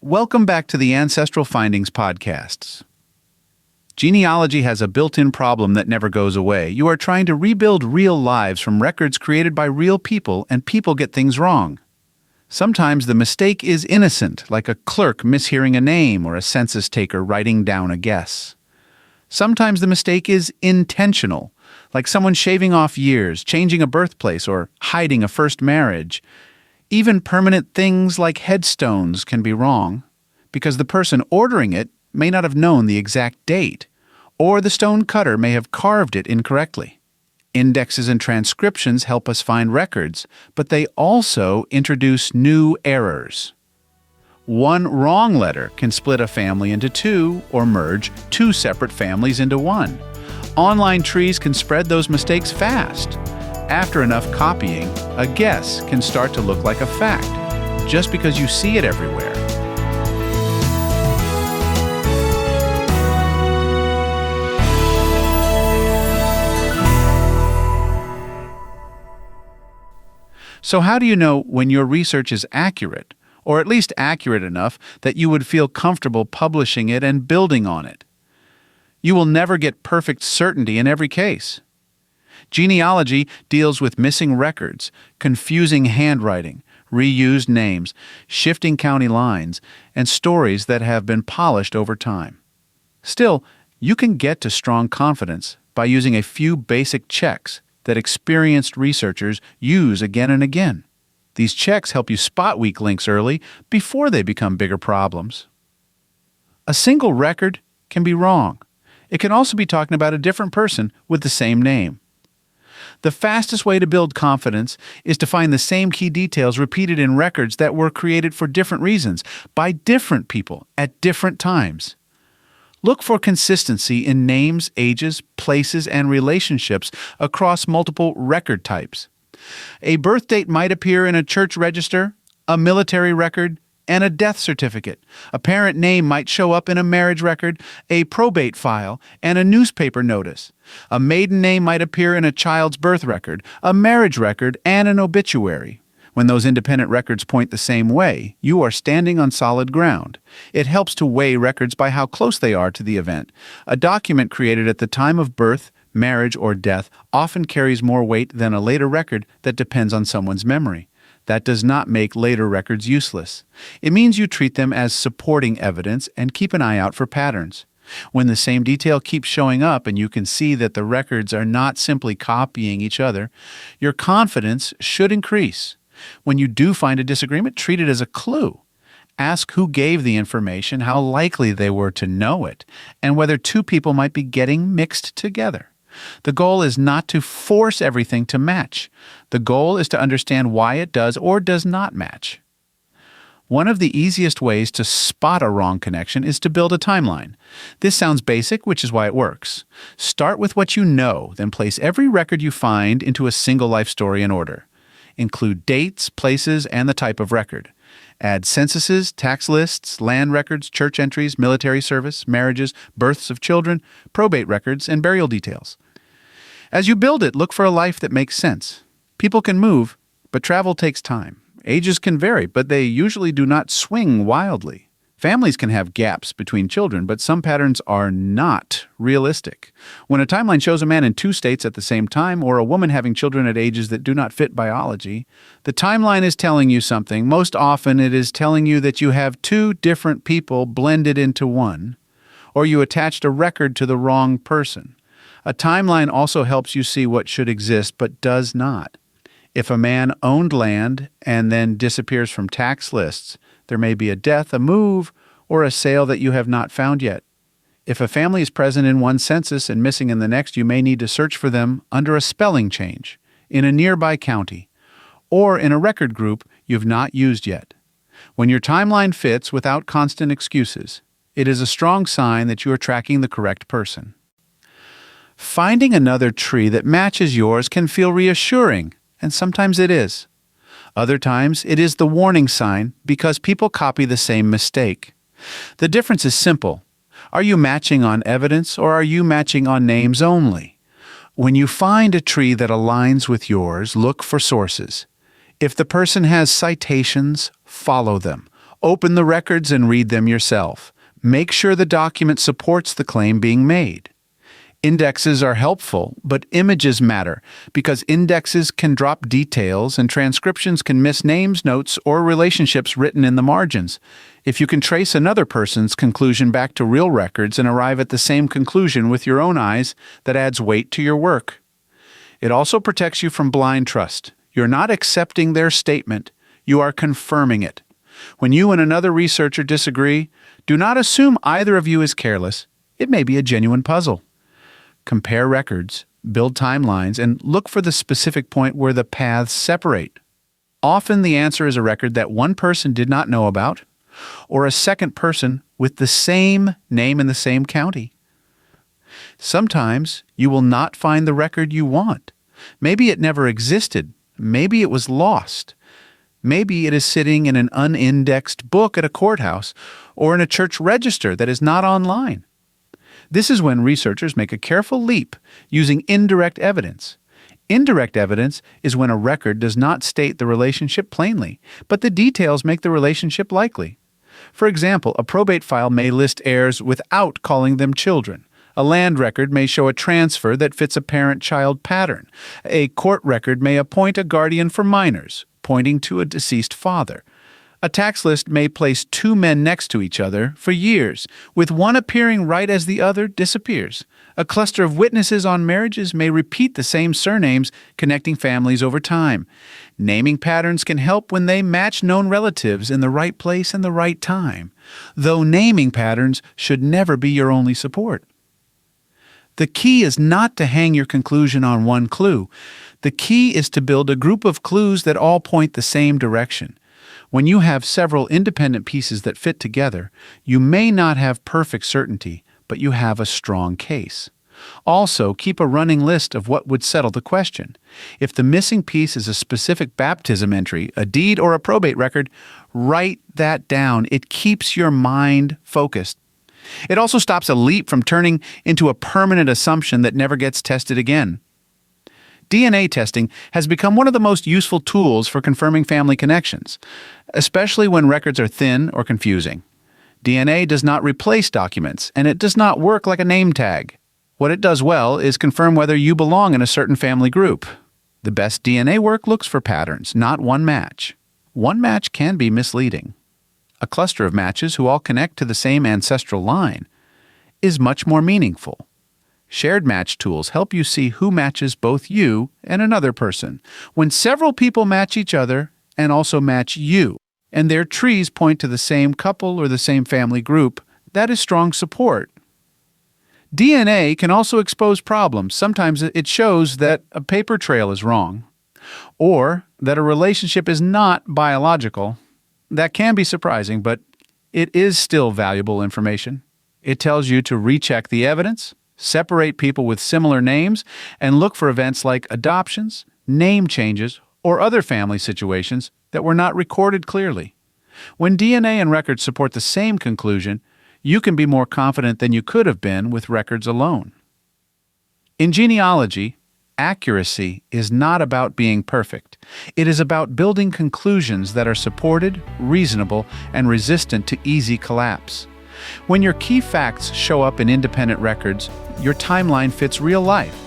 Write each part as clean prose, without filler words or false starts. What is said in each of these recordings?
Welcome back to the Ancestral Findings podcasts. Genealogy has a built-in problem that never goes away. You are trying to rebuild real lives from records created by real people, and people get things wrong. Sometimes the mistake is innocent, like a clerk mishearing a name or a census taker writing down a guess. Sometimes the mistake is intentional, like someone shaving off years, changing a birthplace, or hiding a first marriage. Even permanent things like headstones can be wrong, because the person ordering it may not have known the exact date, or the stone cutter may have carved it incorrectly. Indexes and transcriptions help us find records, but they also introduce new errors. One wrong letter can split a family into two or merge two separate families into one. Online trees can spread those mistakes fast. After enough copying, a guess can start to look like a fact, just because you see it everywhere. So how do you know when your research is accurate, or at least accurate enough that you would feel comfortable publishing it and building on it? You will never get perfect certainty in every case. Genealogy deals with missing records, confusing handwriting, reused names, shifting county lines, and stories that have been polished over time. Still, you can get to strong confidence by using a few basic checks that experienced researchers use again and again. These checks help you spot weak links early before they become bigger problems. A single record can be wrong. It can also be talking about a different person with the same name. The fastest way to build confidence is to find the same key details repeated in records that were created for different reasons, by different people, at different times. Look for consistency in names, ages, places, and relationships across multiple record types. A birth date might appear in a church register, a military record, and a death certificate. A parent name might show up in a marriage record, a probate file, and a newspaper notice. A maiden name might appear in a child's birth record, a marriage record, and an obituary. When those independent records point the same way, you are standing on solid ground. It helps to weigh records by how close they are to the event. A document created at the time of birth, marriage, or death often carries more weight than a later record that depends on someone's memory. That does not make later records useless. It means you treat them as supporting evidence and keep an eye out for patterns. When the same detail keeps showing up and you can see that the records are not simply copying each other, your confidence should increase. When you do find a disagreement, treat it as a clue. Ask who gave the information, how likely they were to know it, and whether two people might be getting mixed together. The goal is not to force everything to match. The goal is to understand why it does or does not match. One of the easiest ways to spot a wrong connection is to build a timeline. This sounds basic, which is why it works. Start with what you know, then place every record you find into a single life story in order. Include dates, places, and the type of record. Add censuses, tax lists, land records, church entries, military service, marriages, births of children, probate records, and burial details. As you build it, look for a life that makes sense. People can move, but travel takes time. Ages can vary, but they usually do not swing wildly. Families can have gaps between children, but some patterns are not realistic. When a timeline shows a man in two states at the same time, or a woman having children at ages that do not fit biology, the timeline is telling you something. Most often it is telling you that you have two different people blended into one, or you attached a record to the wrong person. A timeline also helps you see what should exist but does not. If a man owned land and then disappears from tax lists, there may be a death, a move, or a sale that you have not found yet. If a family is present in one census and missing in the next, you may need to search for them under a spelling change, in a nearby county, or in a record group you've not used yet. When your timeline fits without constant excuses, it is a strong sign that you are tracking the correct person. Finding another tree that matches yours can feel reassuring, and sometimes it is. Other times, it is the warning sign because people copy the same mistake. The difference is simple. Are you matching on evidence or are you matching on names only? When you find a tree that aligns with yours, look for sources. If the person has citations, follow them. Open the records and read them yourself. Make sure the document supports the claim being made. Indexes are helpful, but images matter because indexes can drop details and transcriptions can miss names, notes, or relationships written in the margins. If you can trace another person's conclusion back to real records and arrive at the same conclusion with your own eyes, that adds weight to your work. It also protects you from blind trust. You're not accepting their statement, you are confirming it. When you and another researcher disagree, do not assume either of you is careless. It may be a genuine puzzle. Compare records, build timelines, and look for the specific point where the paths separate. Often the answer is a record that one person did not know about, or a second person with the same name in the same county. Sometimes you will not find the record you want. Maybe it never existed. Maybe it was lost. Maybe it is sitting in an unindexed book at a courthouse or in a church register that is not online. This is when researchers make a careful leap using indirect evidence. Indirect evidence is when a record does not state the relationship plainly, but the details make the relationship likely. For example, a probate file may list heirs without calling them children. A land record may show a transfer that fits a parent-child pattern. A court record may appoint a guardian for minors, pointing to a deceased father. A tax list may place two men next to each other for years, with one appearing right as the other disappears. A cluster of witnesses on marriages may repeat the same surnames, connecting families over time. Naming patterns can help when they match known relatives in the right place and the right time, though naming patterns should never be your only support. The key is not to hang your conclusion on one clue. The key is to build a group of clues that all point the same direction. When you have several independent pieces that fit together, you may not have perfect certainty, but you have a strong case. Also, keep a running list of what would settle the question. If the missing piece is a specific baptism entry, a deed, or a probate record, write that down. It keeps your mind focused. It also stops a leap from turning into a permanent assumption that never gets tested again. DNA testing has become one of the most useful tools for confirming family connections, especially when records are thin or confusing. DNA does not replace documents, and it does not work like a name tag. What it does well is confirm whether you belong in a certain family group. The best DNA work looks for patterns, not one match. One match can be misleading. A cluster of matches who all connect to the same ancestral line is much more meaningful. Shared match tools help you see who matches both you and another person. When several people match each other and also match you, and their trees point to the same couple or the same family group, that is strong support. DNA can also expose problems. Sometimes it shows that a paper trail is wrong, or that a relationship is not biological. That can be surprising, but it is still valuable information. It tells you to recheck the evidence, separate people with similar names, and look for events like adoptions, name changes, or other family situations that were not recorded clearly. When DNA and records support the same conclusion, you can be more confident than you could have been with records alone. In genealogy, accuracy is not about being perfect. It is about building conclusions that are supported, reasonable, and resistant to easy collapse. When your key facts show up in independent records, your timeline fits real life.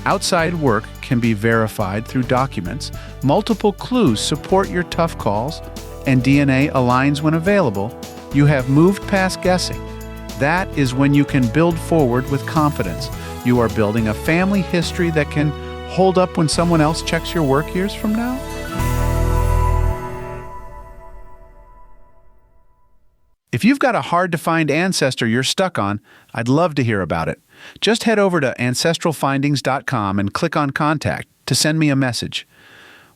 Outside work can be verified through documents, multiple clues support your tough calls, and DNA aligns when available. You have moved past guessing. That is when you can build forward with confidence. You are building a family history that can hold up when someone else checks your work years from now. If you've got a hard-to-find ancestor you're stuck on, I'd love to hear about it. Just head over to ancestralfindings.com and click on Contact to send me a message.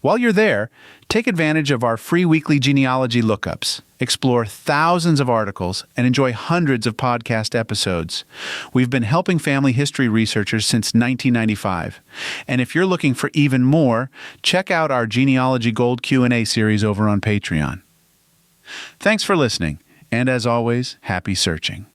While you're there, take advantage of our free weekly genealogy lookups. Explore thousands of articles and enjoy hundreds of podcast episodes. We've been helping family history researchers since 1995. And if you're looking for even more, check out our Genealogy Gold Q&A series over on Patreon. Thanks for listening. And as always, happy searching.